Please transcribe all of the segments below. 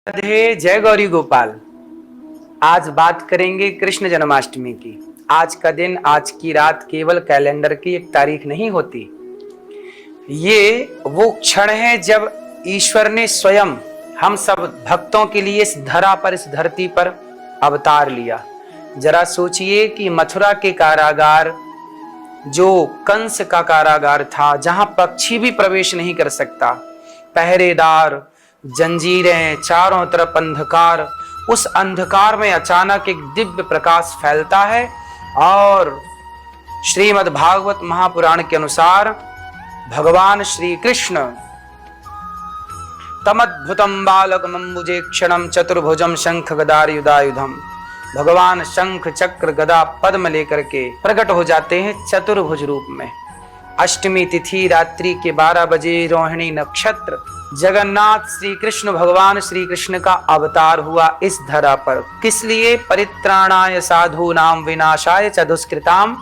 राधे, जय गौरी गोपाल। आज बात करेंगे कृष्ण जन्माष्टमी की। आज का दिन, आज की रात केवल कैलेंडर की एक तारीख नहीं होती। ये वो क्षण है जब ईश्वर ने स्वयं हम सब भक्तों के लिए इस धरा पर, इस धरती पर अवतार लिया। जरा सोचिए कि मथुरा के कारागार, जो कंस का कारागार था, जहां पक्षी भी प्रवेश नहीं कर सकता, पहरेदार, जंजीरें, चारों तरफ अंधकार, उस अंधकार में अचानक एक दिव्य प्रकाश फैलता है और श्रीमद् भागवत महापुराण के अनुसार भगवान श्री कृष्ण तमद्भुतम बालकमंबुजे क्षणम चतुर्भुजम शंख गदायुधायुधम, भगवान शंख चक्र गदा पद्म लेकर के प्रकट हो जाते हैं चतुर्भुज रूप में। अष्टमी तिथि रात्रि के 12 बजे रोहिणी नक्षत्र, जगन्नाथ श्री कृष्ण, भगवान श्री कृष्ण का अवतार हुआ इस धरा पर। किस लिए? परित्राणाय साधूनां विनाशाय च दुष्कृताम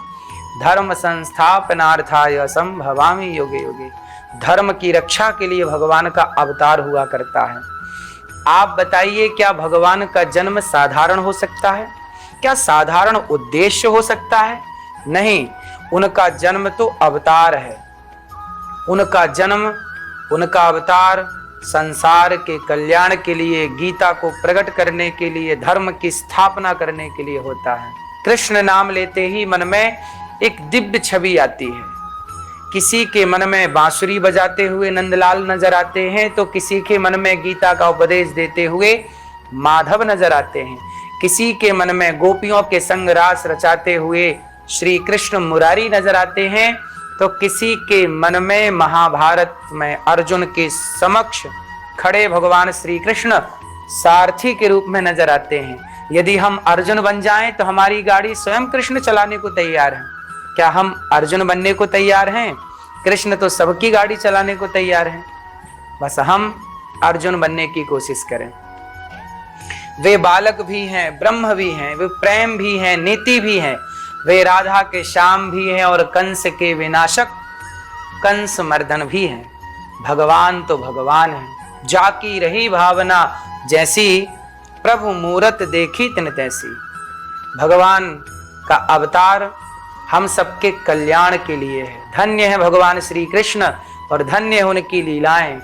धर्म संस्थापनार्थाय संभवामि युगे युगे। धर्म की रक्षा के लिए भगवान का अवतार हुआ करता है। आप बताइए, क्या भगवान का जन्म साधारण हो सकता है? क्या साधारण उद्देश्य हो सकता है? नहीं, उनका जन्म तो अवतार है। उनका जन्म, उनका अवतार संसार के कल्याण के लिए, गीता को प्रकट करने के लिए, धर्म की स्थापना करने के लिए होता है। कृष्ण नाम लेते ही मन में एक दिव्य छवि आती है। किसी के मन में बांसुरी बजाते हुए नंदलाल नजर आते हैं, तो किसी के मन में गीता का उपदेश देते हुए माधव नजर आते हैं। किसी के मन में गोपियों के संग रास रचाते हुए श्री कृष्ण मुरारी नजर आते हैं, तो किसी के मन में महाभारत में अर्जुन के समक्ष खड़े भगवान श्री कृष्ण सारथी के रूप में नजर आते हैं। यदि हम अर्जुन बन जाएं तो हमारी गाड़ी स्वयं कृष्ण चलाने को तैयार है। क्या हम अर्जुन बनने को तैयार हैं? कृष्ण तो सबकी गाड़ी चलाने को तैयार हैं। बस हम अर्जुन बनने की कोशिश करें। वे बालक भी हैं, ब्रह्म भी हैं, वे प्रेम भी हैं, नीति भी हैं, वे राधा के श्याम भी हैं और कंस के विनाशक कंस मर्दन भी हैं। भगवान तो भगवान है। जाकी रही भावना जैसी, प्रभु मूरत देखी तिन तैसी। भगवान का अवतार हम सबके कल्याण के लिए है। धन्य है भगवान श्री कृष्ण और धन्य है उनकी लीलाएं।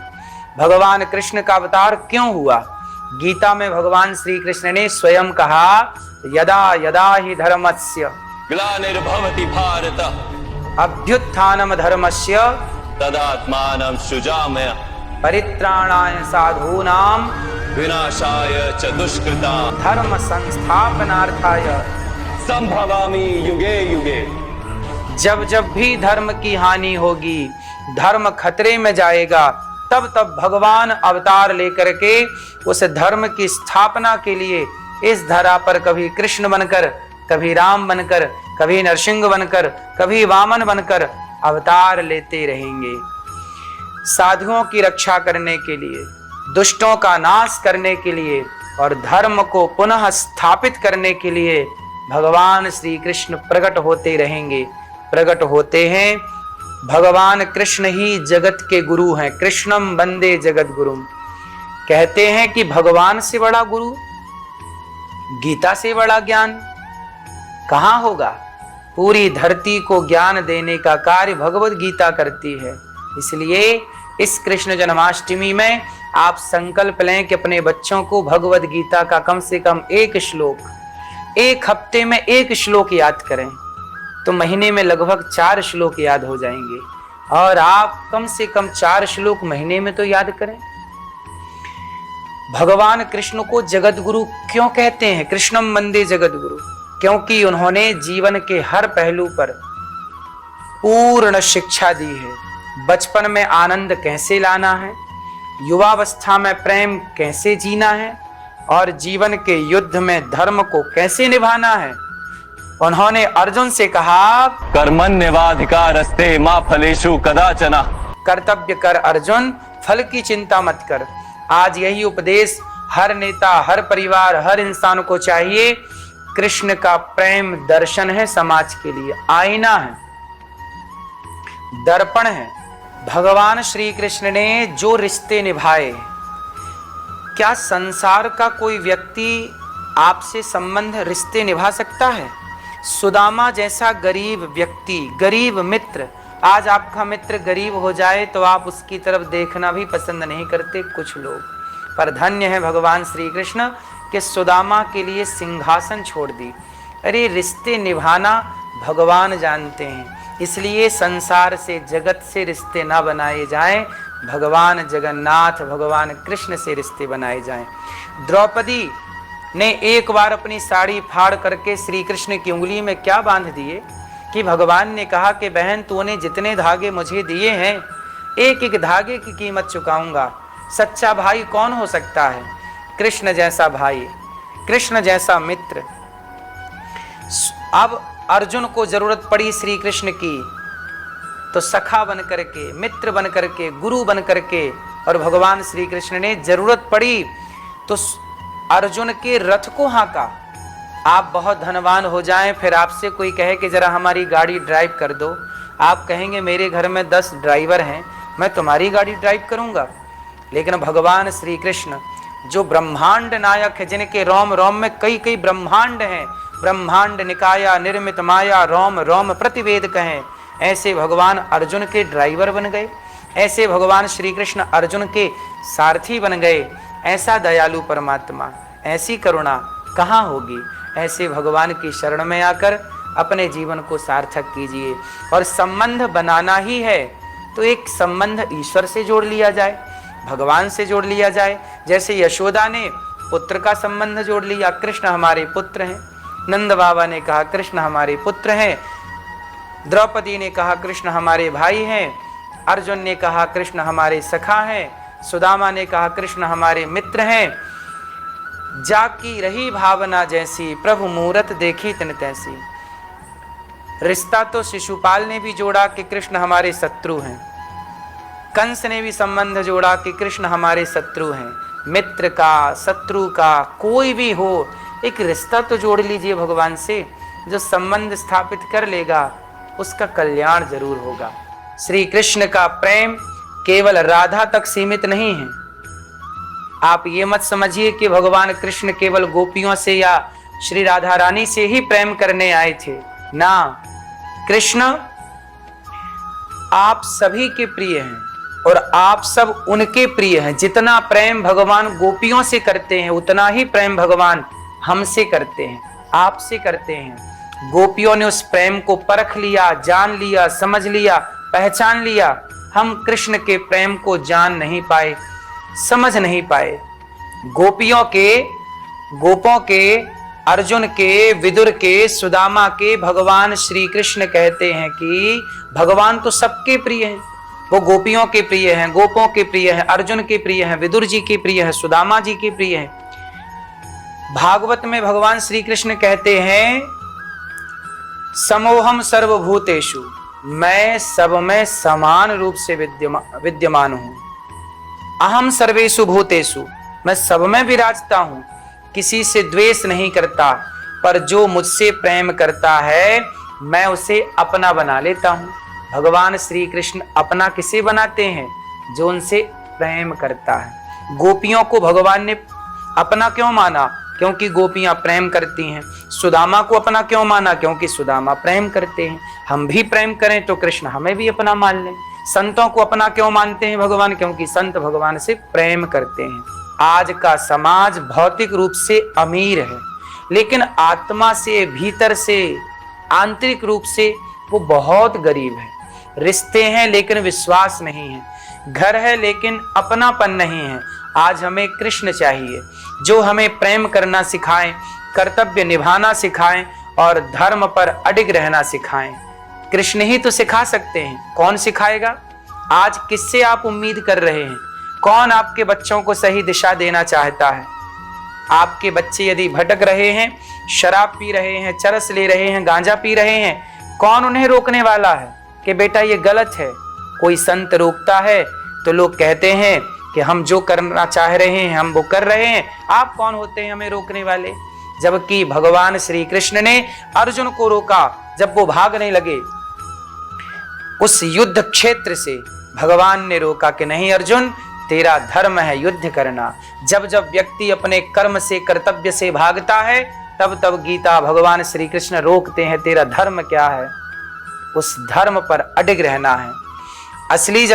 भगवान कृष्ण का अवतार क्यों हुआ? गीता में भगवान श्री कृष्ण ने स्वयं कहा, यदा यदा ही धर्मस्य ग्लानिर्भवति भारत अभ्युत्थानम धर्मस्य तदात्मानं सृजाम्य परित्राणाय साधूनां विनाशाय च दुष्कृतां धर्म संस्थापनार्थाय संभवामि युगे युगे। जब जब भी धर्म की हानि होगी, धर्म खतरे में जाएगा, तब तब भगवान अवतार लेकर के उस धर्म की स्थापना के लिए इस धरा पर कभी कृष्ण बनकर, कभी राम बनकर, कभी नरसिंह बनकर, कभी वामन बनकर अवतार लेते रहेंगे। साधुओं की रक्षा करने के लिए, दुष्टों का नाश करने के लिए और धर्म को पुनः स्थापित करने के लिए भगवान श्री कृष्ण प्रकट होते रहेंगे, प्रकट होते हैं। भगवान कृष्ण ही जगत के गुरु हैं। कृष्णम वंदे जगत गुरुम। कहते हैं कि भगवान से बड़ा गुरु, गीता से बड़ा ज्ञान कहां होगा? पूरी धरती को ज्ञान देने का कार्य भगवत गीता करती है। इसलिए इस कृष्ण जन्माष्टमी में आप संकल्प लें कि अपने बच्चों को भगवत गीता का कम से कम एक श्लोक, एक हफ्ते में एक श्लोक याद करें, तो महीने में लगभग 4 श्लोक याद हो जाएंगे। और आप कम से कम 4 श्लोक महीने में तो याद करें। भगवान कृष्ण को जगत गुरु क्यों कहते हैं? कृष्णम वंदे जगत गुरु, क्योंकि उन्होंने जीवन के हर पहलू पर पूर्ण शिक्षा दी है। बचपन में आनंद कैसे लाना है, युवावस्था में प्रेम कैसे जीना है और जीवन के युद्ध में धर्म को कैसे निभाना है। उन्होंने अर्जुन से कहा, कर्मण्येवाधिकारस्ते मा फलेषु कदाचन। कर्तव्य कर अर्जुन, फल की चिंता मत कर। आज यही उपदेश हर नेता, हर परिवार, हर इंसान को चाहिए। कृष्ण का प्रेम दर्शन है समाज के लिए, आईना है, दर्पण है। भगवान श्री कृष्ण ने जो रिश्ते निभाए, क्या संसार का कोई व्यक्ति आपसे संबंध रिश्ते निभा सकता है? सुदामा जैसा गरीब व्यक्ति, गरीब मित्र, आज आपका मित्र गरीब हो जाए तो आप उसकी तरफ देखना भी पसंद नहीं करते कुछ लोग, पर धन्य है भगवान श्री कृष्ण के सुदामा के लिए सिंहासन छोड़ दी। अरे रिश्ते निभाना भगवान जानते हैं, इसलिए संसार से, जगत से रिश्ते ना बनाए जाएं, भगवान जगन्नाथ, भगवान कृष्ण से रिश्ते बनाए जाएं। द्रौपदी ने एक बार अपनी साड़ी फाड़ करके श्री कृष्ण की उंगली में क्या बांध दिए कि भगवान ने कहा कि बहन तूने जितने धागे मुझे दिए हैं, एक एक धागे की कीमत चुकाऊंगा। सच्चा भाई कौन हो सकता है? कृष्ण जैसा भाई, कृष्ण जैसा मित्र। अब अर्जुन को जरूरत पड़ी श्री कृष्ण की, तो सखा बन करके, मित्र बन करके, गुरु बन करके, और भगवान श्री कृष्ण ने जरूरत पड़ी तो अर्जुन के रथ को हाँका। आप बहुत धनवान हो जाएं, फिर आपसे कोई कहे कि जरा हमारी गाड़ी ड्राइव कर दो, आप कहेंगे मेरे घर में 10 ड्राइवर हैं, मैं तुम्हारी गाड़ी ड्राइव करूंगा। लेकिन भगवान श्री कृष्ण जो ब्रह्मांड नायक है, जिनके रोम रोम में कई कई ब्रह्मांड हैं, ब्रह्मांड निकाया निर्मित माया रोम रोम प्रतिवेद कहें, ऐसे भगवान अर्जुन के ड्राइवर बन गए, ऐसे भगवान श्री कृष्ण अर्जुन के सारथी बन गए। ऐसा दयालु परमात्मा, ऐसी करुणा कहाँ होगी? ऐसे भगवान की शरण में आकर अपने जीवन को सार्थक कीजिए। और संबंध बनाना ही है तो एक संबंध ईश्वर से जोड़ लिया जाए, भगवान से जोड़ लिया जाए। जैसे यशोदा ने पुत्र का संबंध जोड़ लिया, कृष्ण हमारे पुत्र हैं। नंद बाबा ने कहा कृष्ण हमारे पुत्र हैं, द्रौपदी ने कहा कृष्ण हमारे भाई हैं, अर्जुन ने कहा कृष्ण हमारे सखा हैं, सुदामा ने कहा कृष्ण हमारे मित्र हैं। जाकी रही भावना जैसी, प्रभु मूरत देखी तिन तैसी। रिश्ता तो शिशुपाल ने भी जोड़ा कि कृष्ण हमारे शत्रु हैं, कंस ने भी संबंध जोड़ा कि कृष्ण हमारे शत्रु हैं। मित्र का, शत्रु का, कोई भी हो, एक रिश्ता तो जोड़ लीजिए भगवान से। जो संबंध स्थापित कर लेगा उसका कल्याण जरूर होगा। श्री कृष्ण का प्रेम केवल राधा तक सीमित नहीं है। आप ये मत समझिए कि भगवान कृष्ण केवल गोपियों से या श्री राधा रानी से ही प्रेम करने आए थे ना, कृष्ण आप सभी के प्रिय हैं और आप सब उनके प्रिय हैं। जितना प्रेम भगवान गोपियों से करते हैं उतना ही प्रेम भगवान हमसे करते हैं, आपसे करते हैं। गोपियों ने उस प्रेम को परख लिया, जान लिया, समझ लिया, पहचान लिया। हम कृष्ण के प्रेम को जान नहीं पाए, समझ नहीं पाए। गोपियों के, गोपों के, अर्जुन के, विदुर के, सुदामा के भगवान श्री कृष्ण कहते हैं कि भगवान तो सबके प्रिय हैं। वो गोपियों के प्रिय हैं, गोपों के प्रिय हैं, अर्जुन के प्रिय हैं, विदुर जी के प्रिय हैं, सुदामा जी के प्रिय हैं। भागवत में भगवान श्री कृष्ण कहते हैं समोहम सर्वभूतेषु, मैं सब में समान रूप से विद्यमान हूं। अहम सर्वेषु भूतेषु, मैं सब में विराजता हूं, किसी से द्वेष नहीं करता, पर जो मुझसे प्रेम करता है मैं उसे अपना बना लेता हूं। भगवान श्री कृष्ण अपना किसे बनाते हैं? जो उनसे प्रेम करता है। गोपियों को भगवान ने अपना क्यों माना? क्योंकि गोपियां प्रेम करती हैं। सुदामा को अपना क्यों माना? क्योंकि सुदामा प्रेम करते हैं। हम भी प्रेम करें तो कृष्ण हमें भी अपना मान लें। संतों को अपना क्यों मानते हैं भगवान? क्योंकि संत भगवान से प्रेम करते हैं। आज का समाज भौतिक रूप से अमीर है, लेकिन आत्मा से, भीतर से, आंतरिक रूप से वो बहुत गरीब है। रिश्ते हैं लेकिन विश्वास नहीं है, घर है लेकिन अपनापन नहीं है। आज हमें कृष्ण चाहिए जो हमें प्रेम करना सिखाएं, कर्तव्य निभाना सिखाएं और धर्म पर अडिग रहना सिखाएं। कृष्ण ही तो सिखा सकते हैं, कौन सिखाएगा? आज किससे आप उम्मीद कर रहे हैं? कौन आपके बच्चों को सही दिशा देना चाहता है? आपके बच्चे यदि भटक रहे हैं, शराब पी रहे हैं, चरस ले रहे हैं, गांजा पी रहे हैं, कौन उन्हें रोकने वाला है कि बेटा ये गलत है? कोई संत रोकता है तो लोग कहते हैं कि हम जो करना चाह रहे हैं हम वो कर रहे हैं, आप कौन होते हैं हमें रोकने वाले? जबकि भगवान श्री कृष्ण ने अर्जुन को रोका जब वो भागने लगे उस युद्ध क्षेत्र से। भगवान ने रोका कि नहीं अर्जुन, तेरा धर्म है युद्ध करना। जब जब व्यक्ति अपने कर्म से, कर्तव्य से भागता है, तब तब गीता भगवान श्री कृष्ण रोकते हैं, तेरा धर्म क्या है, उस धर्म पर अडिग रहना है। असली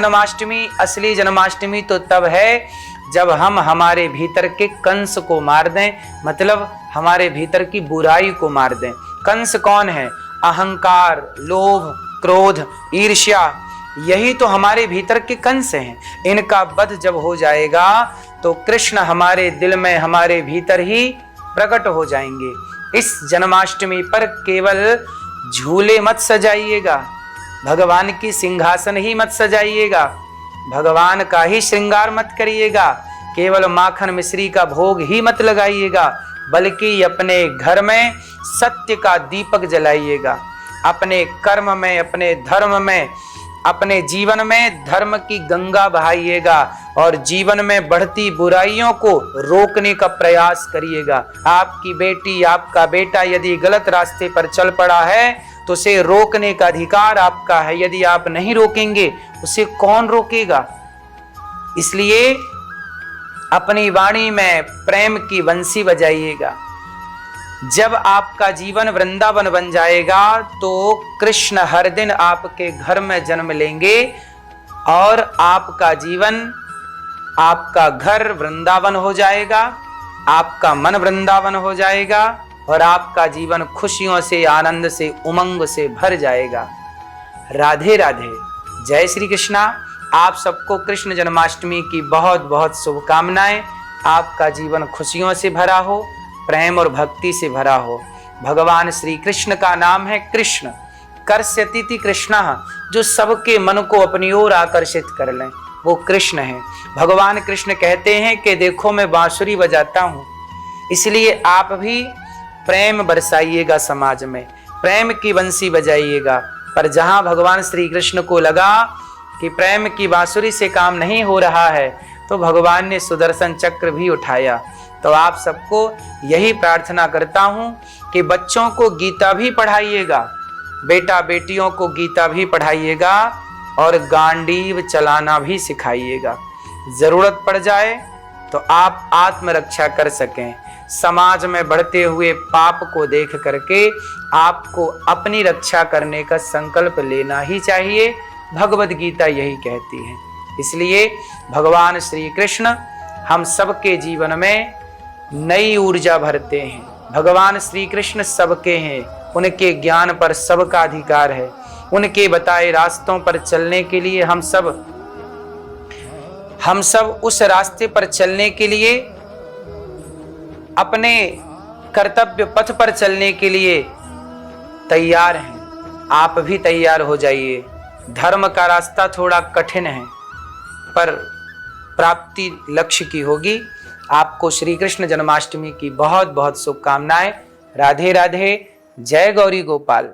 जन्माष्टमी तो तब है जब हम हमारे भीतर के कंस को मार दें, मतलब हमारे भीतर की बुराई को मार दें। कंस कौन है? अहंकार, लोभ, क्रोध, ईर्ष्या, यही तो हमारे भीतर के कंस हैं। इनका वध जब हो जाएगा तो कृष्ण हमारे दिल में, हमारे भीतर ही प्रकट हो जाएंगे। इस जन्माष्टमी पर केवल झूले मत सजाइएगा, भगवान की सिंहासन ही मत सजाइएगा, भगवान का ही श्रृंगार मत करिएगा, केवल माखन मिश्री का भोग ही मत लगाइएगा, बल्कि अपने घर में सत्य का दीपक जलाइएगा। अपने कर्म में, अपने धर्म में, अपने जीवन में धर्म की गंगा बहाइएगा और जीवन में बढ़ती बुराइयों को रोकने का प्रयास करिएगा। आपकी बेटी, आपका बेटा यदि गलत रास्ते पर चल पड़ा है तो उसे रोकने का अधिकार आपका है। यदि आप नहीं रोकेंगे उसे कौन रोकेगा? इसलिए अपनी वाणी में प्रेम की बंसी बजाइएगा। जब आपका जीवन वृंदावन बन जाएगा तो कृष्ण हर दिन आपके घर में जन्म लेंगे और आपका जीवन, आपका घर वृंदावन हो जाएगा, आपका मन वृंदावन हो जाएगा और आपका जीवन खुशियों से, आनंद से, उमंग से भर जाएगा। राधे राधे। जय श्री कृष्णा। आप सबको कृष्ण जन्माष्टमी की बहुत बहुत शुभकामनाएं। आपका जीवन खुशियों से भरा हो, प्रेम और भक्ति से भरा हो। भगवान श्री कृष्ण का नाम है कृष्ण। कर्ष्यति कृष्णः, जो सबके मन को अपनी ओर आकर्षित कर लें, वो कृष्ण है। भगवान कृष्ण कहते हैं कि देखो मैं बांसुरी बजाता हूँ। इसलिए आप भी प्रेम बरसाइएगा, समाज में प्रेम की बंसी बजाइएगा। पर जहां भगवान श्री कृष्ण को लगा कि प्रेम की बांसुरी से काम नहीं हो रहा है तो भगवान ने सुदर्शन चक्र भी उठाया। तो आप सबको यही प्रार्थना करता हूं कि बच्चों को गीता भी पढ़ाइएगा, बेटा बेटियों को गीता भी पढ़ाइएगा और गांडीव चलाना भी सिखाइएगा। जरूरत पड़ जाए तो आप आत्मरक्षा कर सकें। समाज में बढ़ते हुए पाप को देख करके आपको अपनी रक्षा करने का संकल्प लेना ही चाहिए। भगवद गीता यही कहती है। इसलिए भगवान श्री कृष्ण हम सबके जीवन में नई ऊर्जा भरते हैं। भगवान श्री कृष्ण सबके हैं, उनके ज्ञान पर सबका अधिकार है। उनके बताए रास्तों पर चलने के लिए हम सब उस रास्ते पर चलने के लिए, अपने कर्तव्य पथ पर चलने के लिए तैयार हैं। आप भी तैयार हो जाइए। धर्म का रास्ता थोड़ा कठिन है पर प्राप्ति लक्ष्य की होगी। आपको श्री कृष्ण जन्माष्टमी की बहुत बहुत शुभकामनाएं। राधे राधे। जय गौरी गोपाल।